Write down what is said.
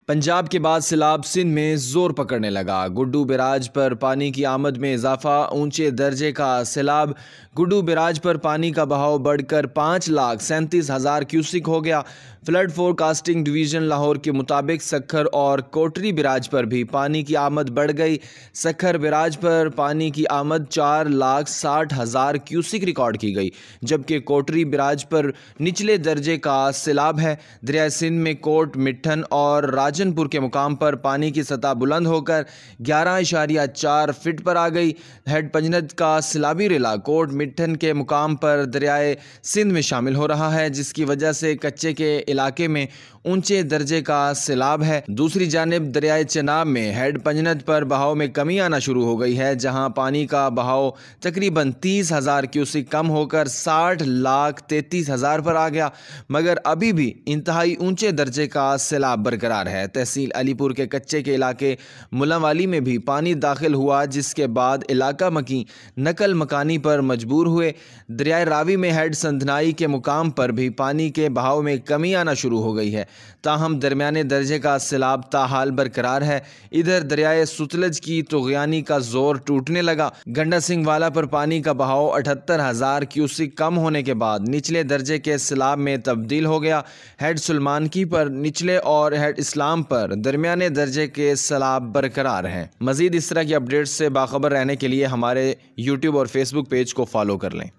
पंजाब के बाद सैलाब सिंध में जोर पकड़ने लगा। गुड्डू बैराज पर पानी की आमद में इजाफा, ऊंचे दर्जे का सैलाब। गुड्डू बैराज पर पानी का बहाव बढ़कर 5,37,000 क्यूसिक हो गया। फ्लड फोरकास्टिंग डिवीजन लाहौर के मुताबिक सखर और कोटरी बैराज पर भी पानी की आमद बढ़ गई। सखर बैराज पर पानी की आमद 4,60,000 क्यूसिक रिकॉर्ड की गई, जबकि कोटरी बैराज पर निचले दर्जे का सैलाब है। दरिया सिंध में कोट मिठन और राजनपुर के मुकाम पर पानी की सतह बुलंद होकर 11.4 फीट पर आ गई। हेड पंजनद का सैलाबी रेला कोट मिठन के मुकाम पर दरियाए सिंध में शामिल हो रहा है, जिसकी वजह से कच्चे के इलाके में ऊंचे दर्जे का सैलाब है। दूसरी जानिब दरियाए चनाब में हेड पंजनद पर बहाव में कमी आना शुरू हो गई है, जहां पानी का बहाव तकरीबन 30,000 क्यूसिक कम होकर 60,33,000 पर आ गया, मगर अभी भी इंतहाई ऊंचे दर्जे का सैलाब बरकरार है। तहसील अलीपुर के कच्चे के इलाके मुलावाली में भी पानी दाखिल हुआ, जिसके बाद इलाका मकी नकल मकानी पर मजबूर हुए। दरियाए रावी में हेड संधनाई के मुकाम पर भी पानी के बहाव में कमी आना शुरू हो गई है, ताहम दरमियाने दर्जे का सैलाब ताहाल बरकरार है। इधर दरियाए सुतलज की तुगयानी का जोर टूटने लगा। गंडा सिंह वाला पर पानी का बहाव 78,000 क्यूसिक कम होने के बाद निचले दर्जे के सैलाब में तब्दील हो गया। हेड सुलमानकी पर निचले और हेड इस्लाम पर दरमियाने दर्जे के सैलाब बरकरार हैं। मजीद इस तरह की अपडेट्स से बाखबर रहने के लिए हमारे यूट्यूब और फेसबुक पेज को फॉलो कर लें।